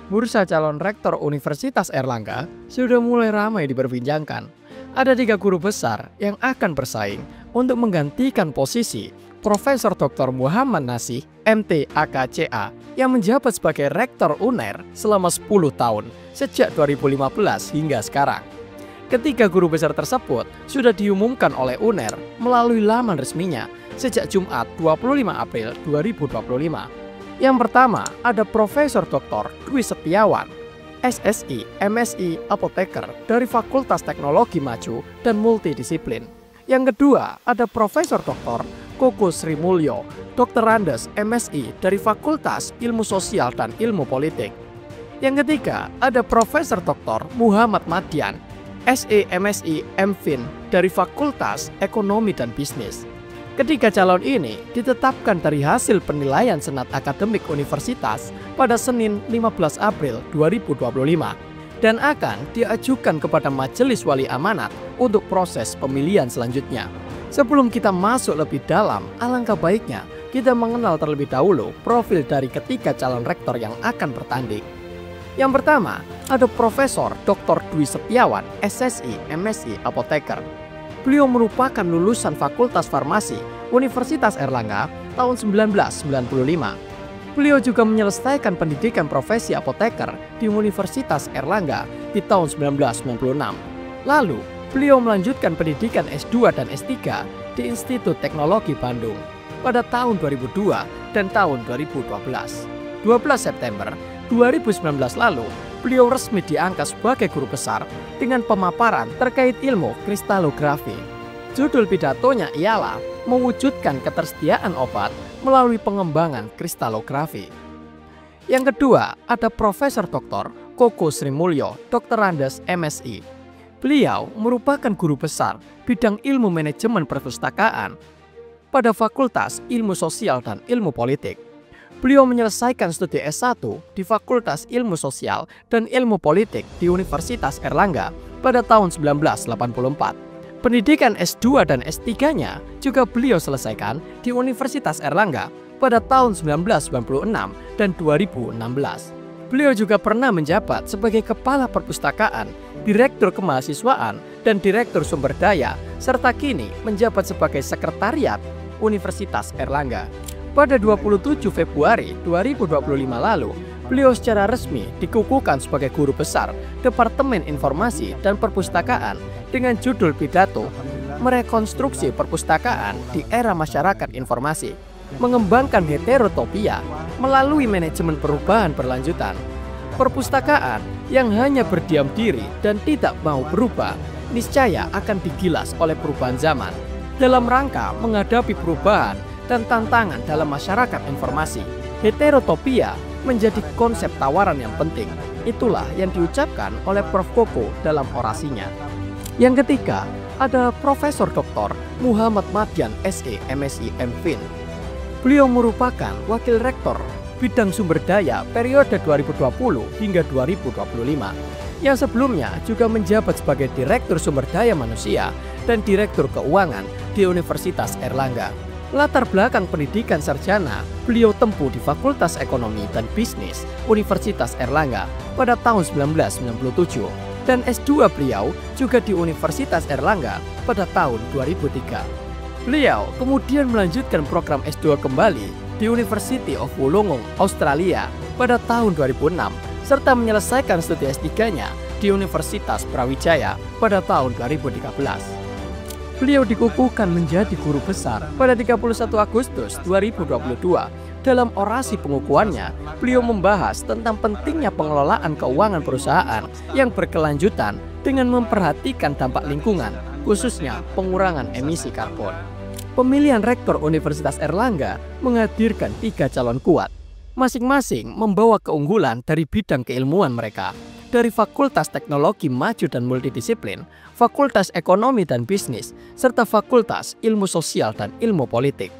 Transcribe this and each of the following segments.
Bursa calon rektor Universitas Airlangga sudah mulai ramai diperbincangkan. Ada 3 guru besar yang akan bersaing untuk menggantikan posisi Profesor Dr. Muhammad Nasih, MT AKCA, yang menjabat sebagai rektor UNER selama 10 tahun sejak 2015 hingga sekarang. Ketiga guru besar tersebut sudah diumumkan oleh UNER melalui laman resminya sejak Jumat 25 April 2025. Yang pertama ada Profesor Dr. Dwi Setiawan, SSI, MSI, Apoteker dari Fakultas Teknologi Maju dan Multidisiplin. Yang kedua ada Profesor Dr. Koko Sri Mulyo, Dr. Andes, MSI dari Fakultas Ilmu Sosial dan Ilmu Politik. Yang ketiga ada Profesor Dr. Muhammad Madian, SE, MSI, MFin dari Fakultas Ekonomi dan Bisnis. Ketiga calon ini ditetapkan dari hasil penilaian Senat Akademik Universitas pada Senin 15 April 2025 dan akan diajukan kepada Majelis Wali Amanat untuk proses pemilihan selanjutnya. Sebelum kita masuk lebih dalam, alangkah baiknya kita mengenal terlebih dahulu profil dari ketiga calon rektor yang akan bertanding. Yang pertama ada Profesor Dr. Dwi Setiawan, SSI, MSI, Apoteker. Beliau merupakan lulusan Fakultas Farmasi Universitas Airlangga tahun 1995. Beliau juga menyelesaikan pendidikan profesi apoteker di Universitas Airlangga di tahun 1996. Lalu, beliau melanjutkan pendidikan S2 dan S3 di Institut Teknologi Bandung pada tahun 2002 dan tahun 2012. 12 September 2019 lalu, beliau resmi diangkat sebagai guru besar dengan pemaparan terkait ilmu kristalografi. Judul pidatonya ialah mewujudkan ketersediaan obat melalui pengembangan kristalografi. Yang kedua ada Profesor Dr. Koko Sri Mulyo, Dr. Andes, MSI. Beliau merupakan guru besar bidang ilmu manajemen perpustakaan pada Fakultas Ilmu Sosial dan Ilmu Politik. Beliau menyelesaikan studi S1 di Fakultas Ilmu Sosial dan Ilmu Politik di Universitas Airlangga pada tahun 1984. Pendidikan S2 dan S3-nya juga beliau selesaikan di Universitas Airlangga pada tahun 1996 dan 2016. Beliau juga pernah menjabat sebagai Kepala Perpustakaan, Direktur Kemahasiswaan, dan Direktur Sumber Daya, serta kini menjabat sebagai Sekretariat Universitas Airlangga. Pada 27 Februari 2025 lalu, beliau secara resmi dikukuhkan sebagai guru besar Departemen Informasi dan Perpustakaan dengan judul pidato Merekonstruksi Perpustakaan di Era Masyarakat Informasi, Mengembangkan Heterotopia melalui Manajemen Perubahan Berlanjutan. Perpustakaan yang hanya berdiam diri dan tidak mau berubah, niscaya akan digilas oleh perubahan zaman. Dalam rangka menghadapi perubahan dan tantangan dalam masyarakat informasi, heterotopia menjadi konsep tawaran yang penting. Itulah yang diucapkan oleh Prof. Koko dalam orasinya. Yang ketiga, ada Profesor Dr. Muhammad Madian, SE, MSI, MFin. Beliau merupakan Wakil Rektor Bidang Sumber Daya periode 2020 hingga 2025, yang sebelumnya juga menjabat sebagai Direktur Sumber Daya Manusia dan Direktur Keuangan di Universitas Airlangga. Latar belakang pendidikan sarjana beliau tempuh di Fakultas Ekonomi dan Bisnis Universitas Airlangga pada tahun 1997 dan S2 beliau juga di Universitas Airlangga pada tahun 2003. Beliau kemudian melanjutkan program S2 kembali di University of Wollongong, Australia pada tahun 2006 serta menyelesaikan studi S3-nya di Universitas Brawijaya pada tahun 2013. Beliau dikukuhkan menjadi guru besar pada 31 Agustus 2022. Dalam orasi pengukuhannya, beliau membahas tentang pentingnya pengelolaan keuangan perusahaan yang berkelanjutan dengan memperhatikan dampak lingkungan, khususnya pengurangan emisi karbon. Pemilihan Rektor Universitas Airlangga menghadirkan 3 calon kuat, masing-masing membawa keunggulan dari bidang keilmuan mereka. Dari Fakultas Teknologi Maju dan Multidisiplin, Fakultas Ekonomi dan Bisnis, serta Fakultas Ilmu Sosial dan Ilmu Politik.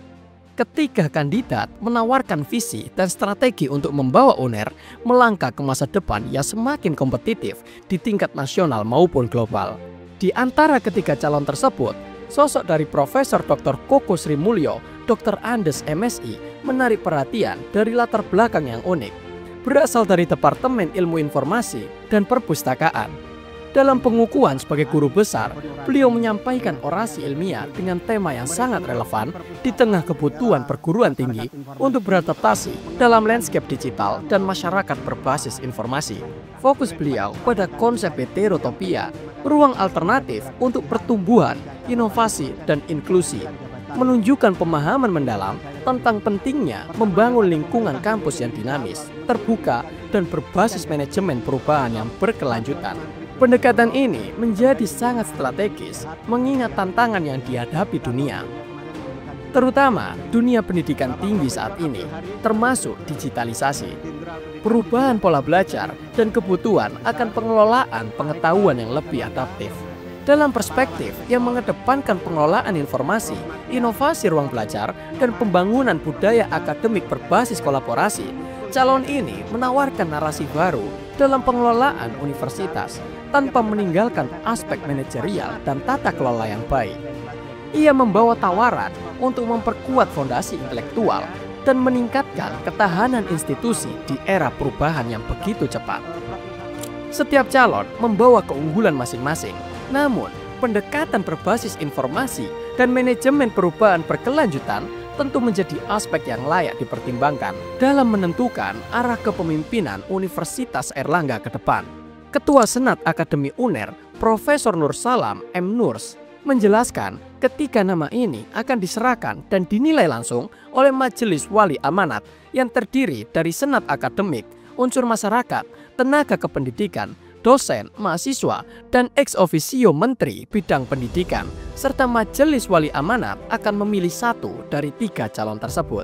Ketiga kandidat menawarkan visi dan strategi untuk membawa UNER melangkah ke masa depan yang semakin kompetitif di tingkat nasional maupun global. Di antara ketiga calon tersebut, sosok dari Profesor Dr. Koko Sri Mulyo, Dr. Andes, MSI, menarik perhatian dari latar belakang yang unik. berasal dari Departemen Ilmu Informasi dan Perpustakaan. Dalam pengukuhan sebagai guru besar, beliau menyampaikan orasi ilmiah dengan tema yang sangat relevan di tengah kebutuhan perguruan tinggi untuk beradaptasi dalam landscape digital dan masyarakat berbasis informasi. Fokus beliau pada konsep heterotopia, ruang alternatif untuk pertumbuhan, inovasi, dan inklusi, menunjukkan pemahaman mendalam tentang pentingnya membangun lingkungan kampus yang dinamis, terbuka, dan berbasis manajemen perubahan yang berkelanjutan. Pendekatan ini menjadi sangat strategis mengingat tantangan yang dihadapi dunia, terutama dunia pendidikan tinggi saat ini, termasuk digitalisasi, perubahan pola belajar, dan kebutuhan akan pengelolaan pengetahuan yang lebih adaptif. Dalam perspektif yang mengedepankan pengelolaan informasi, inovasi ruang belajar, dan pembangunan budaya akademik berbasis kolaborasi, calon ini menawarkan narasi baru dalam pengelolaan universitas tanpa meninggalkan aspek manajerial dan tata kelola yang baik. Ia membawa tawaran untuk memperkuat fondasi intelektual dan meningkatkan ketahanan institusi di era perubahan yang begitu cepat. Setiap calon membawa keunggulan masing-masing, namun pendekatan berbasis informasi dan manajemen perubahan berkelanjutan tentu menjadi aspek yang layak dipertimbangkan dalam menentukan arah kepemimpinan Universitas Airlangga ke depan. Ketua Senat Akademi UNER, Profesor Nur Salam M. Nurs, menjelaskan ketika nama ini akan diserahkan dan dinilai langsung oleh Majelis Wali Amanat yang terdiri dari Senat Akademik, unsur masyarakat, tenaga kependidikan, dosen, mahasiswa, dan ex officio Menteri Bidang Pendidikan, serta Majelis Wali Amanat akan memilih satu dari 3 calon tersebut.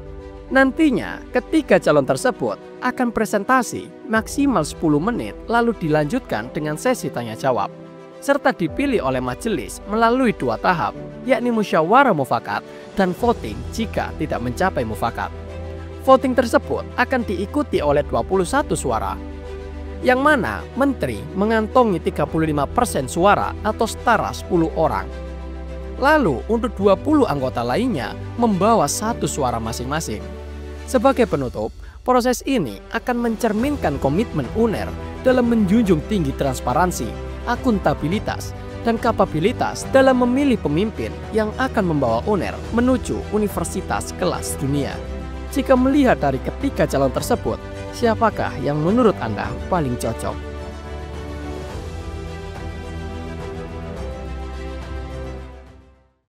Nantinya, ketiga calon tersebut akan presentasi maksimal 10 menit lalu dilanjutkan dengan sesi tanya jawab, serta dipilih oleh majelis melalui 2 tahap, yakni musyawarah mufakat dan voting jika tidak mencapai mufakat. Voting tersebut akan diikuti oleh 21 suara, yang mana menteri mengantongi 35% suara atau setara 10 orang. Lalu untuk 20 anggota lainnya membawa 1 suara masing-masing. Sebagai penutup, proses ini akan mencerminkan komitmen UNER dalam menjunjung tinggi transparansi, akuntabilitas, dan kapabilitas dalam memilih pemimpin yang akan membawa UNER menuju universitas kelas dunia. Jika melihat dari ketiga calon tersebut, siapakah yang menurut Anda paling cocok?